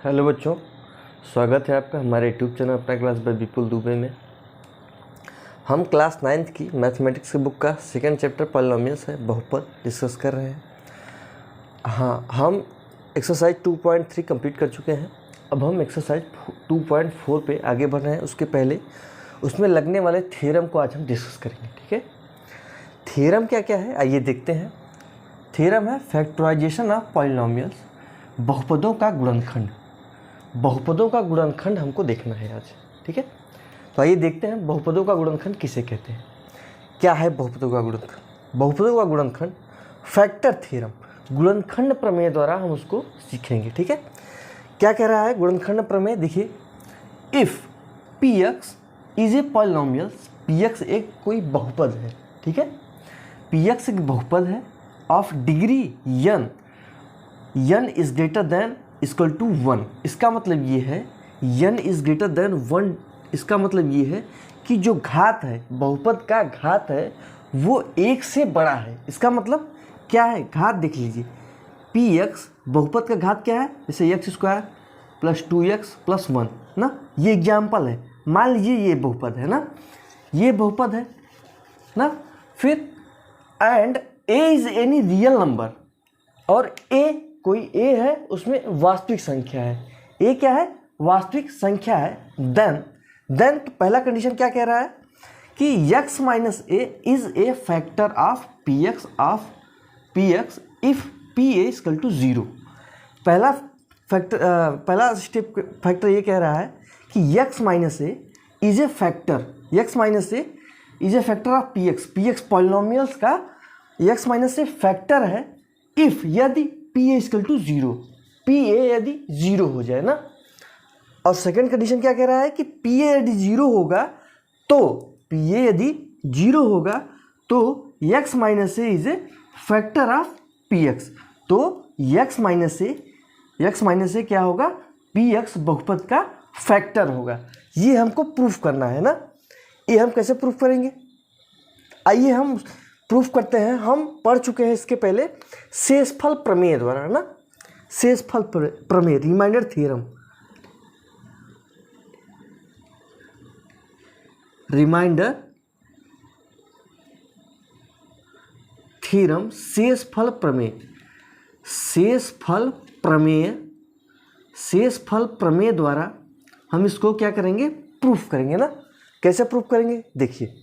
Hello बच्चों, स्वागत है आपका हमारे यूट्यूब चैनल अपना क्लास बाय विपुल दुबे में। हम क्लास 9th की मैथमेटिक्स की बुक का सेकंड चैप्टर पॉलिनोमियल्स है बहुपद डिस्कस कर रहे हैं। हाँ, हम एक्सरसाइज 2.3 कंप्लीट कर चुके हैं। अब हम एक्सरसाइज 2.4 पे आगे बढ़ रहे हैं। उसके पहले उसमें लगने वाले थ्योरम को आज हम डिस्कस करेंगे। ठीक है, थ्योरम क्या क्या है आइए देखते हैं। थ्योरम है फैक्टराइजेशन ऑफ पॉलिनोमियल्स, बहुपदों का गुणनखंड। बहुपदों का गुणनखंड हमको देखना है आज। ठीक है, तो आइए देखते हैं बहुपदों का गुणनखंड किसे कहते हैं। क्या है बहुपदों का गुणनखंड? बहुपदों का गुणनखंड फैक्टर थ्योरम, गुणनखंड प्रमेय द्वारा हम उसको सीखेंगे। ठीक है, क्या कह रहा है गुणनखंड प्रमेय? देखिए, if P x is a polynomials, P x एक कोई बहुपद है। ठीक है, पी एक्स एक बहुपद है of degree N, N is greater than equal to 1। इसका मतलब ये है n इज ग्रेटर देन 1। इसका मतलब ये है कि जो घात है, बहुपद का घात है, वो 1 से बड़ा है। इसका मतलब क्या है? घात देख लीजिए, पी एक्स बहुपद का घात क्या है? जैसे x square plus 2x plus 1 ना, ये एग्जाम्पल है। मान लीजिए ये बहुपद है ना, ये बहुपद है ना। फिर and a is any real number, और a कोई a है, उसमें वास्तविक संख्या है। a क्या है? वास्तविक संख्या है। देन तो पहला कंडीशन क्या कह रहा है कि x minus a is a factor of px if pa equal to 0। पहला स्टेप फैक्टर ये कह रहा है कि x minus a is a factor, x minus a is a factor of px polynomials का x माइनस a फैक्टर है if यदि P A equal to 0, P A यदि 0 हो जाए ना। और सेकंड कंडीशन क्या कह रहा है कि पी ए यदि 0 होगा तो, पी ए यदि 0 होगा तो x minus A is a factor of P x. तो x माइनस ए क्या होगा? पी एक्स बहुपद का फैक्टर होगा। ये हमको प्रूफ करना है ना। ये हम कैसे प्रूफ करेंगे? आइए हम प्रूफ करते हैं। हम पढ़ चुके हैं इसके पहले शेषफल प्रमेय द्वारा ना, शेषफल प्रमेय, रिमाइंडर थ्योरम, रिमाइंडर थ्योरम, शेषफल प्रमेय, शेषफल प्रमेय द्वारा हम इसको क्या करेंगे? प्रूफ करेंगे ना। कैसे प्रूफ करेंगे? देखिए,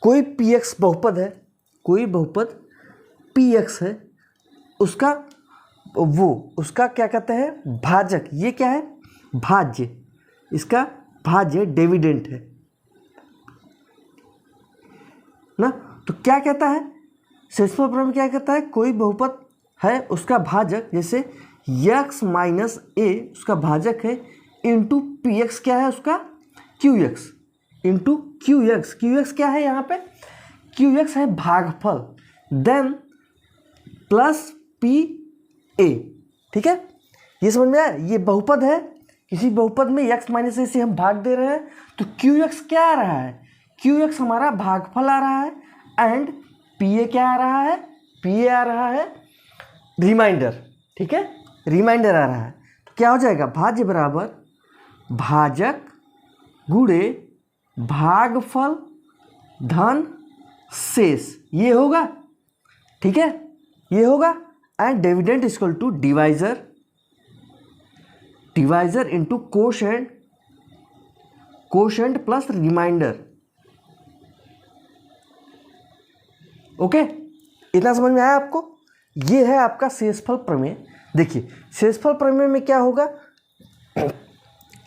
कोई पी एक्स बहुपद है, कोई बहुपद पी एक्स है, उसका क्या कहते हैं? भाजक। ये क्या है? भाज्य। इसका भाज्य डिविडेंड है ना। तो क्या कहता है शेषफल प्रमेय? क्या कहता है? कोई बहुपद है, उसका भाजक, जैसे x माइनस a उसका भाजक है इंटू पी एक्स क्या है? उसका Q x into Q x क्या है यहाँ पे? क्यू एक्स है भागफल, देन प्लस पी ए। ठीक है, ये समझ में आया? ये बहुपद है, किसी बहुपद में x माइनस ए से हम भाग दे रहे हैं, तो क्यू एक्स क्या आ रहा है? क्यू एक्स हमारा भागफल आ रहा है, एंड पी ए क्या आ रहा है? पी ए आ रहा है रिमाइंडर। ठीक है, रिमाइंडर आ रहा है। तो क्या हो जाएगा? भाज्य बराबर भाजक गुणे भागफल धन शेष, ये होगा। ठीक है, ये होगा। And dividend equal to divisor into quotient plus remainder. Okay, इतना समझ में आया आपको? ये है आपका शेषफल प्रमेय। देखिए, शेषफल प्रमेय में क्या होगा?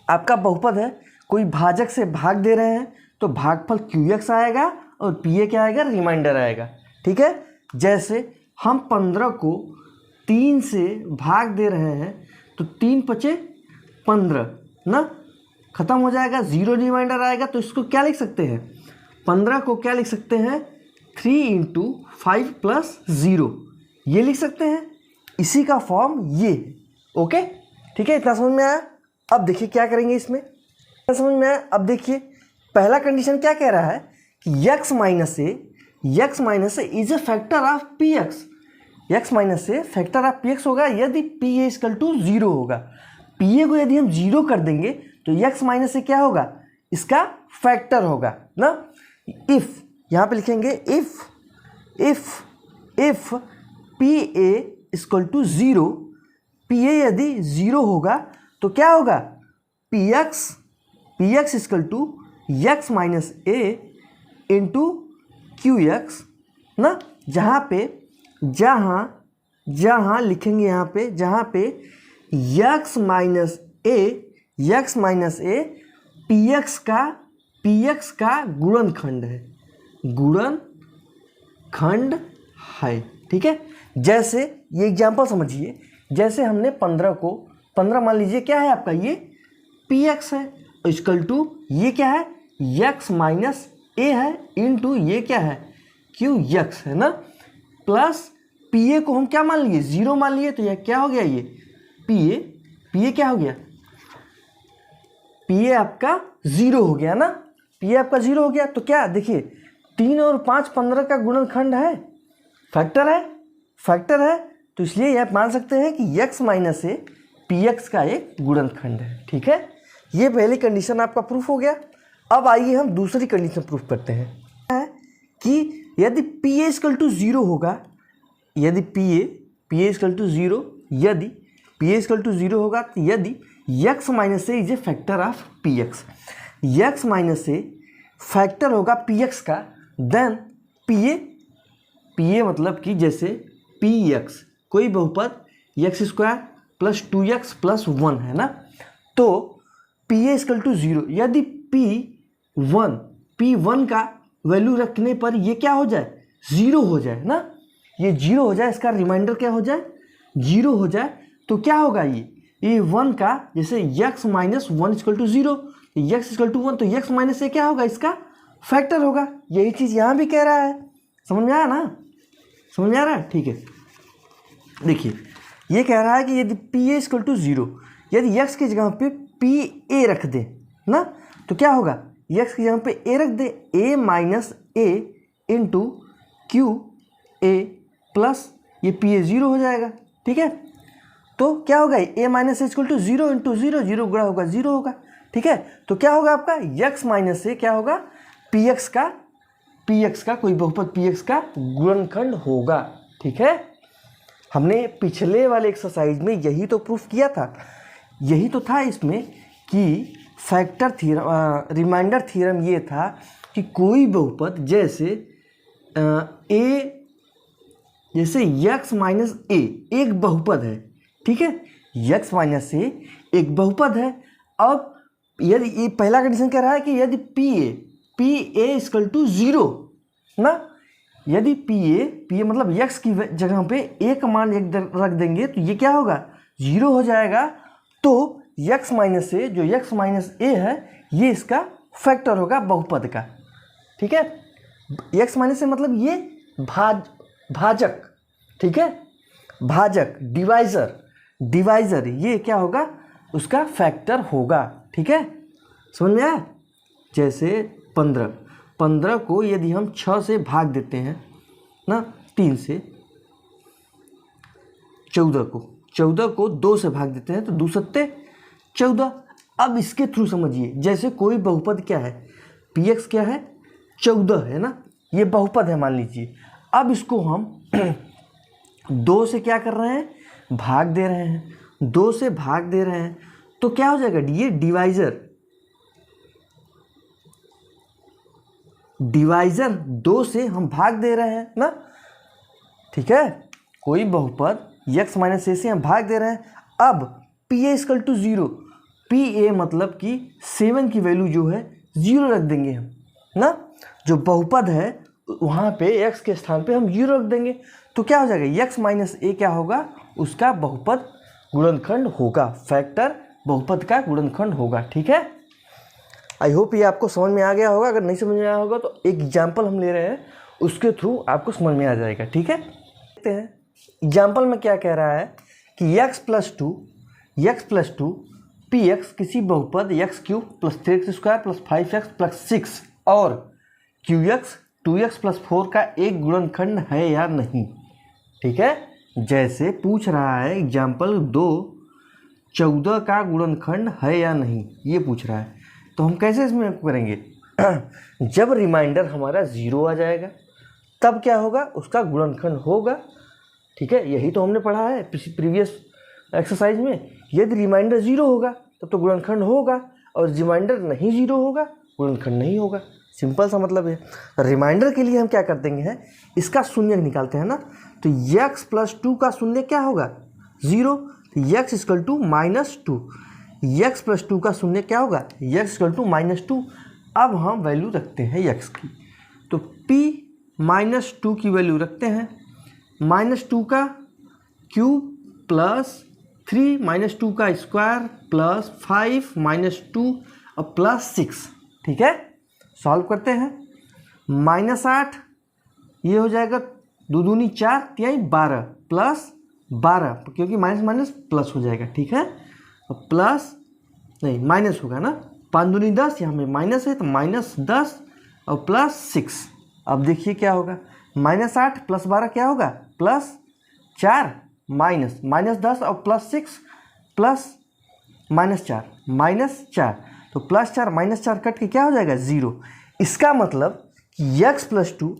आपका बहुपद है, कोई भाजक से भाग दे रहे हैं, तो भागफल क्यू एक्स आएगा और पी ए क्या आएगा? रिमाइंडर आएगा। ठीक है, जैसे हम 15 को 3 से भाग दे रहे हैं, तो 3 पचे 15 ना, खत्म हो जाएगा, 0 रिमाइंडर आएगा। तो इसको क्या लिख सकते हैं? 15 को क्या लिख सकते हैं? 3 इंटू 5 प्लस 0, ये लिख सकते हैं। इसी का फॉर्म ये। ओके, ठीक है, इतना समझ में आया? अब देखिए क्या करेंगे इसमें, समझ में आया? अब देखिए, पहला कंडीशन क्या कह रहा है कि x minus A is a factor of P x. x minus A factor of P x होगा यदि पी ए इक्वल टू 0 होगा। पी ए को यदि हम 0 कर देंगे तो x माइनस ए क्या होगा, इसका फैक्टर होगा ना। इफ यहाँ पे लिखेंगे if P A equal to 0, P A यदि 0 होगा तो क्या होगा, P X equal to X minus A into Q X ना। जहाँ लिखेंगे यहाँ पे, जहाँ पे X minus A P X का गुणनखंड है, ठीक है। जैसे ये एग्जाम्पल समझिए, जैसे हमने 15 मान लीजिए क्या है आपका, ये पी एक्स है, इक्वल टू ये क्या है, एक्स माइनस ए है, इंटू ये क्या है, क्यू एक्स है ना, प्लस पी ए को हम क्या मान लिए, 0 मान लिए, तो यह क्या हो गया, ये पी ए क्या हो गया, पी ए आपका 0 हो गया ना। पी ए आपका 0 हो गया तो क्या, देखिए 3 और 5 15 का गुणनखंड है, फैक्टर है, तो इसलिए यह मान सकते हैं कि x minus A P X का एक गुणनखंड है, ठीक है। ये पहली कंडीशन आपका प्रूफ हो गया। अब आइए हम दूसरी कंडीशन प्रूफ करते हैं कि यदि पी ए इक्वल टू 0 होगा, यदि पी ए इक्वल टू 0, यदि पी ए इक्वल टू 0 होगा, तो यदि x minus A is a factor of P x, x minus A factor होगा पी एक्स का, देन पी ए मतलब कि जैसे पी एक्स कोई बहुपद x square plus 2x plus 1 है ना, तो पी ए इक्वल टू 0, यदि P1 का वैल्यू रखने पर ये क्या हो जाए, 0 हो जाए ना, ये 0 हो जाए, इसका रिमाइंडर क्या हो जाए, 0 हो जाए, तो क्या होगा, ये 1 का जैसे x minus 1 equal to 0, X equal to 1, तो x माइनस ए क्या होगा, इसका फैक्टर होगा। यही चीज़ यहाँ भी कह रहा है, समझ में आया ना, समझ में आ रहा है, ठीक है। देखिए ये कह रहा है कि यदि पी ए इक्वल टू 0, यदि x की जगह पे पी ए रख दे ना, तो क्या होगा, x की जगह पे a रख दे, a minus A into Q A plus ये पी ए 0 हो जाएगा, ठीक है। तो क्या होगा, a minus A equal to 0 into 0 गुणा होगा 0 होगा, ठीक है। तो क्या होगा आपका, x माइनस ए क्या होगा, पी एक्स का कोई बहुपद पी एक्स का गुणनखंड होगा, ठीक है। हमने पिछले वाले एक्सरसाइज में यही तो प्रूफ किया था, यही तो था इसमें कि फैक्टर थ्योरम, रिमाइंडर थ्योरम ये था कि कोई बहुपद जैसे जैसे x माइनस ए एक बहुपद है, ठीक है, x माइनस ए एक बहुपद है। अब यदि ये पहला कंडीशन कह रहा है कि यदि पी ए इक्वल टू 0 ना, यदि पी ए मतलब x की जगह पे a का मान रख देंगे तो ये क्या होगा, 0 हो जाएगा। तो x माइनस ए, जो x माइनस ए है, ये इसका फैक्टर होगा बहुपद का, ठीक है। x माइनस ए मतलब ये भाजक, ठीक है, भाजक, डिवाइजर ये क्या होगा, उसका फैक्टर होगा, ठीक है, समझ में आया। जैसे 15 को यदि हम 6 से भाग देते हैं ना, 3 से, 14 को 2 से भाग देते हैं तो 2 सत्ते 14। अब इसके थ्रू समझिए, जैसे कोई बहुपद क्या है, पी एक्स क्या है, 14 है ना, ये बहुपद है मान लीजिए। अब इसको हम 2 से क्या कर रहे हैं, भाग दे रहे हैं, 2 से भाग दे रहे हैं, तो क्या हो जाएगा, ये डिवाइजर 2 से हम भाग दे रहे हैं ना, ठीक है। कोई बहुपद x माइनस ए से हम भाग दे रहे हैं। अब P A equal to 0, P A मतलब कि 7 की वैल्यू जो है 0 रख देंगे हम ना, जो बहुपद है वहाँ पे x के स्थान पे हम 0 रख देंगे, तो क्या हो जाएगा, x माइनस ए क्या होगा, उसका बहुपद गुणनखंड होगा, फैक्टर बहुपद का गुणनखंड होगा, ठीक है। आई होप ये आपको समझ में आ गया होगा। अगर नहीं समझ में आया होगा तो एक एग्जाम्पल हम ले रहे हैं, उसके थ्रू आपको समझ में आ जाएगा, ठीक है। देखते हैं एग्जाम्पल में क्या कह रहा है कि x plus two P x किसी बहुपद x cube plus 3x square plus 5x plus 6 और क्यू एक्स 2x प्लस 4 का एक गुणनखंड है या नहीं, ठीक है। जैसे पूछ रहा है एग्जाम्पल 2 14 का गुणनखंड है या नहीं, ये पूछ रहा है। तो हम कैसे इसमें करेंगे, जब रिमाइंडर हमारा 0 आ जाएगा तब क्या होगा, उसका गुणनखंड होगा। ठीक है, यही तो हमने पढ़ा है प्रीवियस एक्सरसाइज में। यदि रिमाइंडर 0 होगा तब तो गुणनखंड होगा, और रिमाइंडर नहीं 0 होगा गुणनखंड नहीं होगा। सिंपल सा मतलब है। रिमाइंडर के लिए हम क्या कर देंगे हैं, इसका शून्य निकालते हैं ना, तो x + 2 का शून्य क्या होगा, 0। तो x = -2, x + 2 का शून्य क्या होगा, x = -2। अब हम वैल्यू रखते हैं x की, तो p -2 की वैल्यू रखते हैं, -2 का क्यूब प्लस 3 -2 का स्क्वायर प्लस 5 -2 और प्लस 6। ठीक है, सॉल्व करते हैं। -8 ये हो जाएगा 2 दूनी 4 तिहाई 12 प्लस 12, क्योंकि माइनस माइनस प्लस हो जाएगा। ठीक है, और प्लस नहीं माइनस होगा ना, 5 दूनी 10, यहाँ में माइनस है तो -10 और प्लस 6। अब देखिए क्या होगा, -8 + 12 क्या होगा, +4 -10 और +6 प्लस -4 तो +4 -4 कट के क्या हो जाएगा, 0। इसका मतलब कि x + 2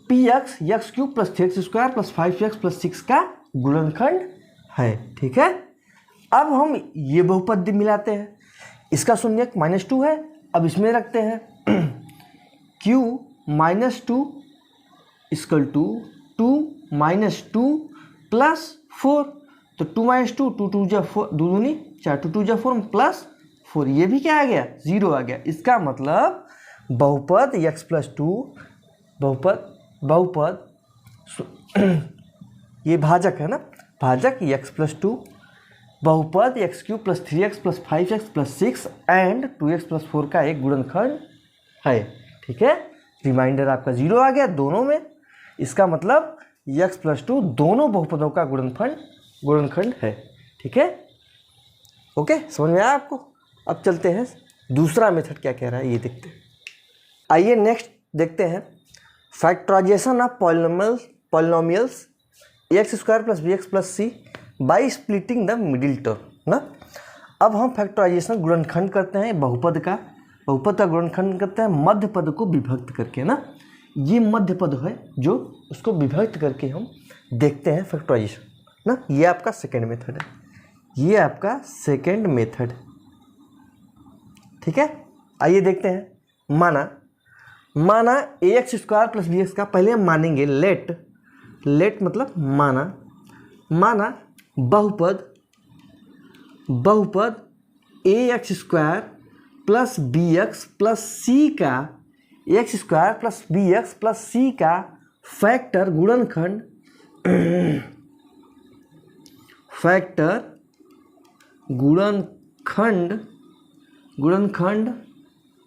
px x³ + 3x² + 5x + 6 का गुणनखंड है। ठीक है, अब हम ये बहुपद मिलाते हैं, इसका शून्यक -2 है, अब इसमें रखते हैं q -2 = 2 -2 + 4, तो 2 - 2 2 2 4 2 दूनी 4 2 2 4 प्लस 4, ये भी क्या आ गया, 0 आ गया। इसका मतलब बहुपद x + 2 बहुपद ये भाजक है ना, भाजक x + 2 बहुपद x³ + 3x + 5x + 6 and 2x + 4 का एक गुणनखंड है। ठीक है, रिमाइंडर आपका 0 आ गया दोनों में। इसका मतलब x + 2 दोनों बहुपदों का गुणनखंड है। ठीक है, ओके, समझ में आया आपको। अब चलते हैं दूसरा मेथड क्या कह रहा है ये देखते हैं। आइए नेक्स्ट देखते हैं, factorization of polynomials x² + bx + c by splitting the middle term ना। अब हम फैक्टराइजेशन गुणनखंड करते हैं बहुपद का गुणनखंड करते हैं मध्य पद को विभक्त करके ना। ये मध्य पद है जो उसको विभक्त करके हम देखते हैं फैक्टराइजेशन ना। ये आपका सेकेंड मेथड है, ठीक है। आइए देखते हैं, माना ax² + bx का, पहले हम मानेंगे लेट मतलब माना बहुपद ax² + bx + c का x² + bx + c का फैक्टर गुणनखंड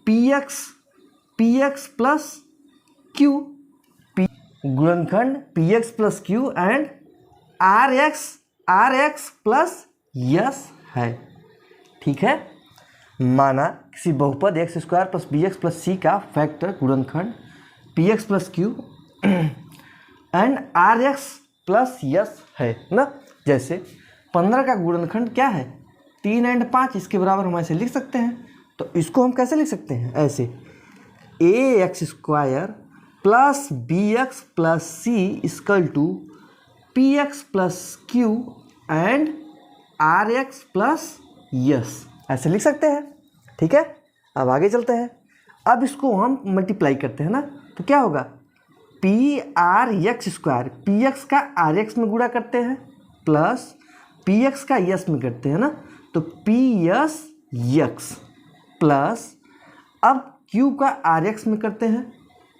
px + q, गुणनखंड px + q and rx + s है। ठीक है, माना किसी बहुपद x² + bx + c का फैक्टर गुणनखंड px + q and rx + s है ना। जैसे 15 का गुणनखंड क्या है, 3 एंड 5, इसके बराबर हम ऐसे लिख सकते हैं। तो इसको हम कैसे लिख सकते हैं, ऐसे ax² + bx + c = px + q and rx + s, ऐसे लिख सकते हैं। ठीक है, अब आगे चलते हैं। अब इसको हम मल्टीप्लाई करते हैं ना, तो क्या होगा, px², px का rx में गुणा करते हैं प्लस px का s में करते हैं ना, तो psx प्लस, अब q का rx में करते हैं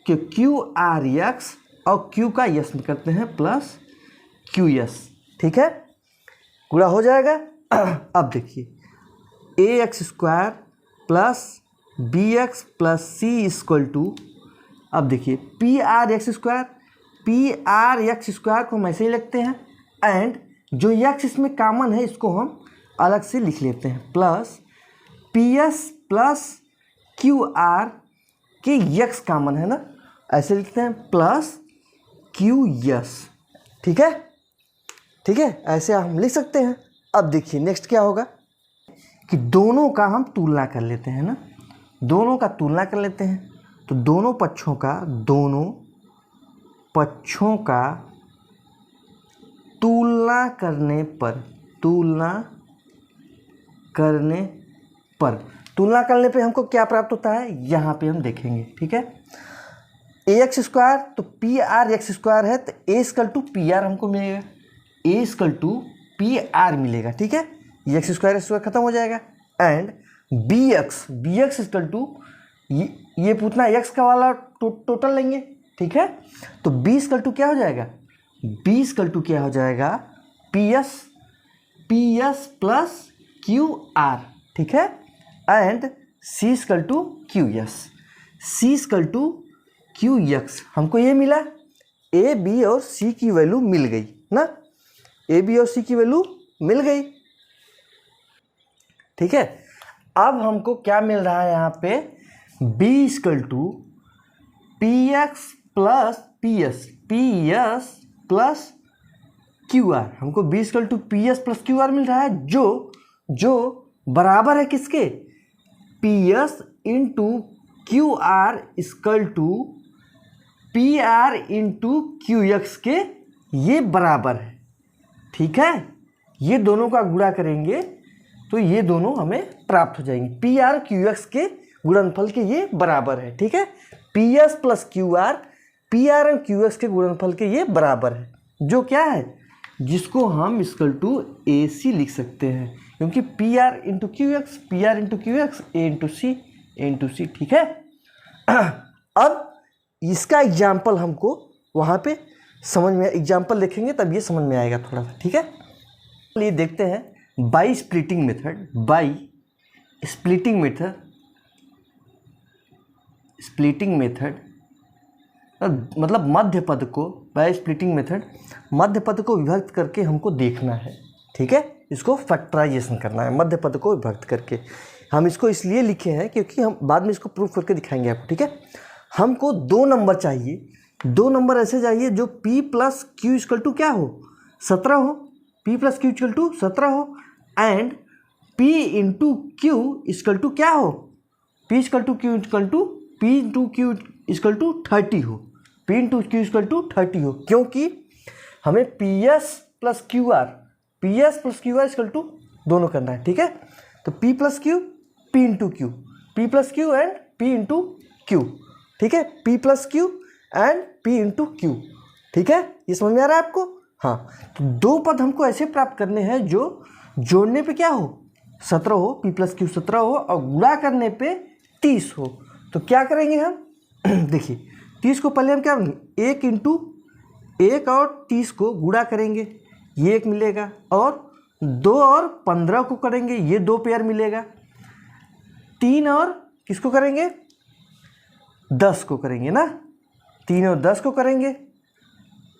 कि qrx और q का s में करते हैं प्लस qs। ठीक है, गुणा हो जाएगा। अब देखिए ax² + bx + c = अब देखिए prx² को हम ऐसे ही लिखते हैं, एंड जो x इसमें कॉमन है इसको हम अलग से लिख लेते हैं, प्लस ps + qr के x कॉमन है ना, ऐसे लिखते हैं, प्लस qs। ठीक है, ऐसे हम लिख सकते हैं। अब देखिए नेक्स्ट क्या होगा, कि दोनों का हम तुलना कर लेते हैं ना, दोनों का तुलना कर लेते हैं। तो दोनों पक्षों का तुलना करने पे हमको क्या प्राप्त होता है, यहाँ पे हम देखेंगे। ठीक है, ax स्क्वायर तो पी आर एक्स स्क्वायर है, तो a equal to P R हमको मिलेगा, a equal to P R मिलेगा। ठीक है, ये एक्स स्क्वायर खत्म हो जाएगा। And B X equal to ये पूछना x का वाला टोटल लेंगे। ठीक है, तो b इक्वल टू क्या हो जाएगा, b इक्वल टू क्या हो जाएगा, p S plus Q r. ठीक है, and c equal to q x. हमको ये मिला, a b और c की वैल्यू मिल गई ना, a b और c की वैल्यू मिल गई। ठीक है, अब हमको क्या मिल रहा है यहाँ पे, b equal to P X plus Q R. हमको b equal to P S plus Q R मिल रहा है, जो बराबर है किसके, P S into Q are equal to P R into Q X के, ये बराबर है। ठीक है, ये दोनों का गुणा करेंगे तो ये दोनों हमें प्राप्त हो जाएंगे, पी आर क्यू एक्स के गुणनफल के ये बराबर है। ठीक है, P S plus Q R P R and Q X के गुणनफल के ये बराबर है, जो क्या है, जिसको हम इक्वल टू ए सी लिख सकते हैं, क्योंकि P R into Q X A into C. ठीक है, अब इसका एग्जाम्पल हमको वहाँ पे समझ में, एग्जाम्पल देखेंगे तब ये समझ में आएगा थोड़ा सा। ठीक है, ये देखते हैं बाई स्प्लिटिंग मेथड मतलब मध्य पद को, बाई स्प्लिटिंग मेथड मध्य पद को विभक्त करके हमको देखना है। ठीक है, इसको फैक्टराइजेशन करना है मध्य पद को विभक्त करके। हम इसको इसलिए लिखे हैं क्योंकि हम बाद में इसको प्रूफ करके दिखाएंगे आपको। ठीक है, हमको 2 नंबर चाहिए, 2 नंबर ऐसे चाहिए जो p plus q equal to क्या हो, 17 हो, p plus q equal to 17 हो, and p into q equal to क्या हो, p equal to q equal to p into q equal to 30 हो, p into q equal to 30 हो, क्योंकि हमें ps plus Q R equal to दोनों करना है। ठीक है, तो p plus q p into q, p plus Q and p into Q. ठीक है, p plus Q and p into Q. ठीक है, ये समझ में आ रहा है आपको। हाँ, तो 2 पद हमको ऐसे प्राप्त करने हैं जो जोड़ने पे क्या हो, 17 हो, p प्लस क्यू 17 हो, और गुणा करने पे 30 हो। तो क्या करेंगे हम देखिए, 30 को पहले हम क्या, 1 इंटू 1 और 30 को गुणा करेंगे, ये 1 मिलेगा, और 2 और 15 को करेंगे, ये 2 पेयर मिलेगा, 3 और किसको करेंगे, 10 को करेंगे ना, 3 और 10 को करेंगे,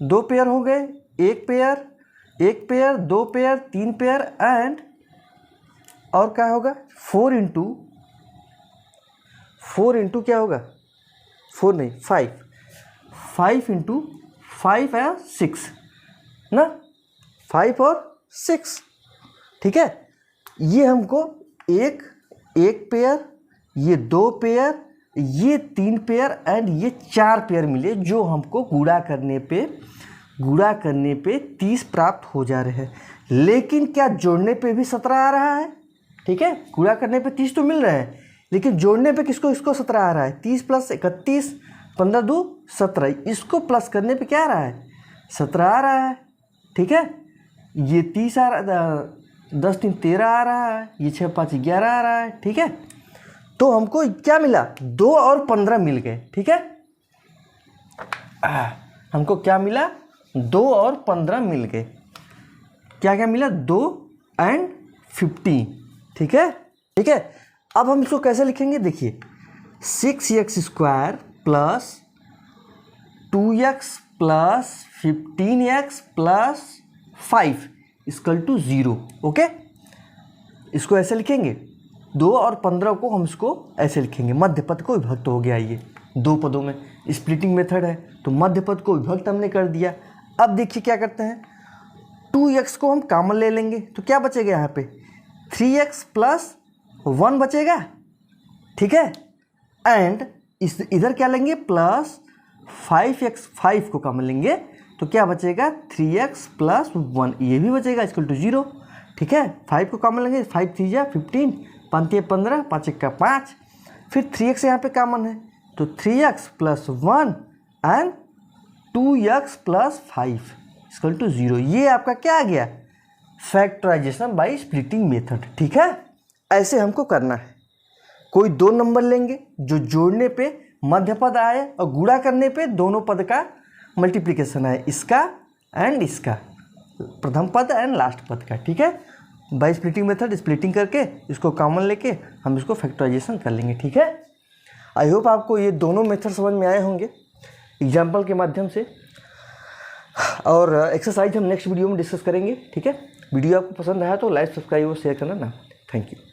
2 पेयर हो गए, 1 पेयर 2 पेयर 3 पेयर, एंड और क्या होगा, 4 इंटू क्या होगा, 4 नहीं 5 इंटू 5 है 6 ना, 5 और 6। ठीक है, ये हमको एक पेयर, ये 2 पेयर, ये 3 पेयर एंड ये 4 पेयर मिले, जो हमको गुणा करने पे 30 प्राप्त हो जा रहे हैं। लेकिन क्या जोड़ने पे भी 17 आ रहा है। ठीक है, गुणा करने पे 30 तो मिल रहा है, लेकिन जोड़ने पे इसको 17 आ रहा है, 30 प्लस 31 15 2 17, इसको प्लस करने पे क्या आ रहा है, 17 आ रहा है। ठीक है, ये 30 आ रहा है, 10 3 13 आ रहा है, ये 6 5 11 आ रहा है। ठीक है, तो हमको क्या मिला, 2 और 15 मिल गए। ठीक है, हमको क्या मिला, 2 और 15 मिल गए। क्या मिला, 2 एंड 15। ठीक है, अब हम इसको कैसे लिखेंगे, देखिए 6x square plus 2x plus 15x plus 5 equal to 0। Okay, इसको ऐसे लिखेंगे, 2 और 15 को हम इसको ऐसे लिखेंगे, मध्य पद को विभक्त हो गया, ये 2 पदों में स्प्लिटिंग मेथड है, तो मध्य पद को विभक्त हमने कर दिया। अब देखिए क्या करते हैं, 2x को हम कॉमन ले लेंगे, तो क्या बचेगा यहाँ पे, 3x प्लस 1 बचेगा, ठीक है। एंड इस इधर क्या लेंगे, प्लस 5x, 5 को कॉमन लेंगे तो क्या बचेगा 3x प्लस 1, ये भी बचेगा इक्वल टू 0, ठीक है। 5 को कॉमन लेंगे, 5 3 जा 15, 5 3 15, 5 1 का 5, फिर 3x यहाँ पे कॉमन है तो 3x plus 1 and 2x plus 5 equal to 0। ये आपका क्या आ गया, फैक्टराइजेशन बाय स्प्लिटिंग मेथड, ठीक है। ऐसे हमको करना है। कोई दो नंबर लेंगे जो जोड़ने पे मध्य पद आए और गुणा करने पे दोनों पद का मल्टीप्लिकेशन आए, इसका एंड इसका, प्रथम पद एंड लास्ट पद का, ठीक है। बाय स्प्लिटिंग मेथड स्प्लिटिंग करके इसको कॉमन लेके हम इसको फैक्टराइजेशन कर लेंगे, ठीक है। आई होप आपको ये दोनों मेथड समझ में आए होंगे एग्जाम्पल के माध्यम से, और एक्सरसाइज हम नेक्स्ट वीडियो में डिस्कस करेंगे, ठीक है। वीडियो आपको पसंद आया तो लाइक, सब्सक्राइब और शेयर करना ना। Thank you.